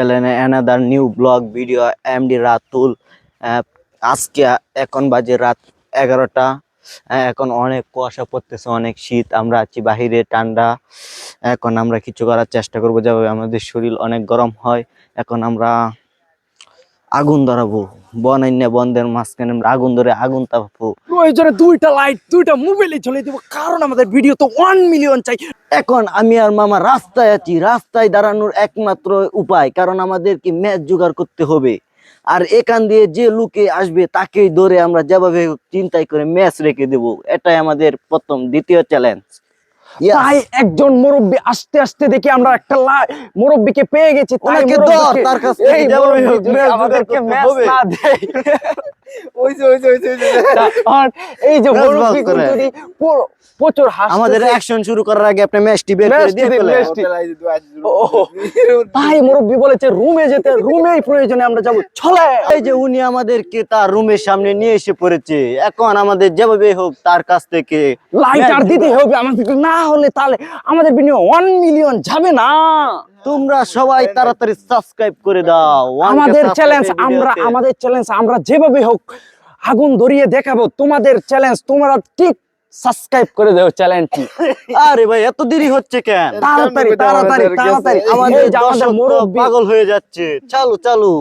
চ্যানেলে another new blog video MD Ratul. আজকে এখন বাজে রাত 11টা। এখন অনেক কুয়াশা পড়তেছে, অনেক শীত, আমরা আছি বাহিরে ঠান্ডা। এখন আমরা কিছু করার চেষ্টা করবো, যেভাবে আমাদের শরীর অনেক গরম হয়। এখন আমরা আগুন ধরাবো, বনাইন্য বন্ধের মাঝখানে আমরা আগুন ধরে আগুন তাপাবো। প্রয়োজনে দুইটা লাইট দুইটা মোবাইলে জ্বলে দিব, কারণ আমাদের ভিডিও তো 1 মিলিয়ন চাই। এখন আমি আর মামা রাস্তায় আছি, রাস্তায় দাঁড়ানোর একমাত্র উপায়, কারণ আমাদেরকে ম্যাচ জোগাড় করতে হবে। আর এখান দিয়ে যে লুকে আসবে তাকেই ধরে আমরা যেভাবে চিন্তাই করে ম্যাচ রেখে দেব। এটাই আমাদের প্রথম দ্বিতীয় চ্যালেঞ্জ। তাই একজন মুরব্বি আসতে আসতে দেখি আমরা একটা মুরব্বিকে পেয়ে গেছি। তাই ওনাকে ধর, মুরব্বিকে তার কাছ থেকে এই যেভাবে মুরব্বি হোক যদি ম্যাচ জোগাড় আমাদেরকে করতে ম্যাচ হবে। না দেয়, আর এই যে ম্যাচ মুরব্বি বল করে। যদি প্রচুর হাসতেছে, আমাদের অ্যাকশন শুরু করার আগে আপনি ম্যাচটি বের করে দিয়ে ফেলেন। তাই মুরব্বি বলেছে রুমে যেতে, রুমেই প্রয়োজনে আমরা যাব। চলে এই যে উনি আমাদেরকে তার রুমের সামনে নিয়ে এসে পড়েছে। এখন আমাদের যেভাবে হোক তার কাছ থেকে লাইটার দিতে হবে আমাদের, না হলে তাহলে আমাদের ভিডিও 1 মিলিয়ন যাবে না। তোমরা সবাই তাড়াতাড়ি সাবস্ক্রাইব করে দাও। আমাদের চ্যালেঞ্জ আমরা যেভাবে হোক আগুন ধরিয়ে দেখাবো। তোমাদের চ্যালেঞ্জ, তোমরা ঠিক সাবস্ক্রাইব করে দাও চ্যানেলটি। আরে ভাই এত দেরি হচ্ছে কেন? তাড়াতাড়ি তাড়াতাড়ি তাড়াতাড়ি, আমাদের এই যে আমাদের দর্শক তো মুরব্বি পাগল হয়ে যাচ্ছে। চালু চালু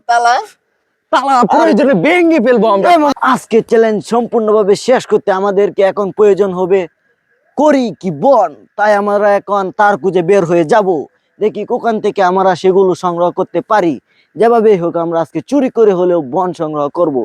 তালা প্রয়োজনে ভেঙে ফেলবো আমরা। আজকে চ্যালেঞ্জ সম্পূর্ণভাবে শেষ করতে আমাদেরকে এখন প্রয়োজন হবে করি কি বন। তাই আমরা এখন তার খুঁজে বের হয়ে যাব, দেখি কোখান থেকে আমরা সেগুলো সংগ্রহ করতে পারি। যেভাবে হোক আমরা আজকে চুরি করে হলেও বন সংগ্রহ করব।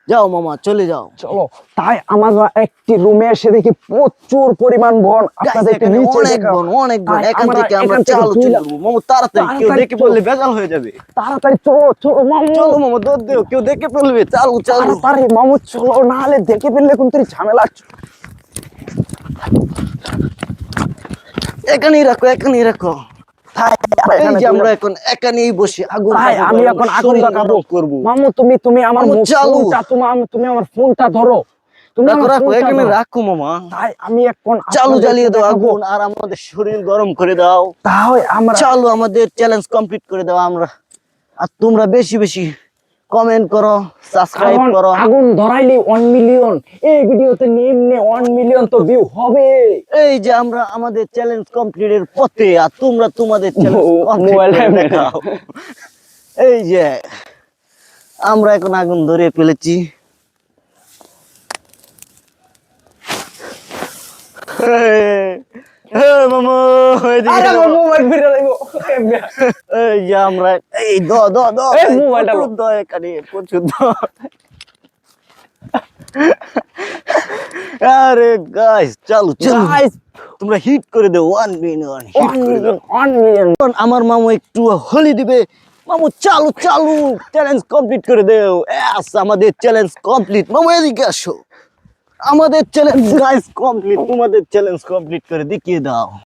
যাও মামা, চলে যাও। চলো। তাই আমরা একটি রুমে এসে দেখি প্রচুর পরিমাণ বন। আপনাদেরকে এখানে নিচে অনেক দেখাবো। বন, অনেক বন। তাই এখান থেকে আমরা এখান থেকে চালু চলে তুইলা- যাবো। মামা তাড়াতাড়ি, কেউ তাড়াতাড়ি দেখে চলো। বললে বেজাল হয়ে যাবে। তাড়াতাড়ি চলো চলো মামু, চলো মামা, দৌড় দেও, কেউ দেখে ফেলবে। চালু চালু। তাড়াতাড়ি মামু চলো, না হলে দেখে ফেললে কিন্তু ঝামেলা। এখানেই রাখো, এখানেই রাখো। এই যে আমরা এখন এখানেই বসে আগুন ভাই তাপাবো আমি এবং এখন আগুন শরীর লাগাবো। গরম করবো। মামু তুমি আমার মামু, চালু। ফোনটা, তুমি আমার ফোনটা ধরো, তুমি রাখো আমার রাখো, ফোনটা এখানে ধরো। রাখো মামা। তাই আমি এখন চালু আপনাদেরকে জ্বালিয়ে দাও দেখাবো। আগুন, আর আমাদের শরীর গরম করে দাও। তাই আমরা চালু আমাদের চ্যালেঞ্জ কমপ্লিট করে দাও আমরা। আর তোমরা বেশি বেশি কমেন্ট করো, সাবস্ক্রাইব কারণ করো। আগুন ধরাইলে 1 মিলিয়ন, এই ভিডিওতে নিম্নে 1 মিলিয়ন তো ভিউ হবে। এই যে আমরা আমাদের চ্যালেঞ্জ কমপ্লিটের পথে, আর তোমরা তোমাদের চ্যালেঞ্জ কমপ্লিট মোবাইল করে দেখাও। এই যে আমরা এখন আগুন ধরে ফেলেছি। মামা, এদিকে আরে দাও। মোবাইল ফিরে লাগবো। এই যে আমরা এই দ দ দ এই মোবাইলটা প্রচুর দ, এখানে প্রচুর দ। আরে গাইস, চালু চালু। Guys, তোমরা হিট করে দাও 1 মিলিয়ন। 1 মিলিয়ন। আমার মামু একটু হোলি দিবে। মামু চালু চালু, চ্যালেঞ্জ কমপ্লিট করে দেও। এস, আমাদের চ্যালেঞ্জ কমপ্লিট। মামু এদিকে আসো। আমাদের চ্যালেঞ্জ গাইস কমপ্লিট, তোমাদের চ্যালেঞ্জ কমপ্লিট করে দেখিয়ে দাও।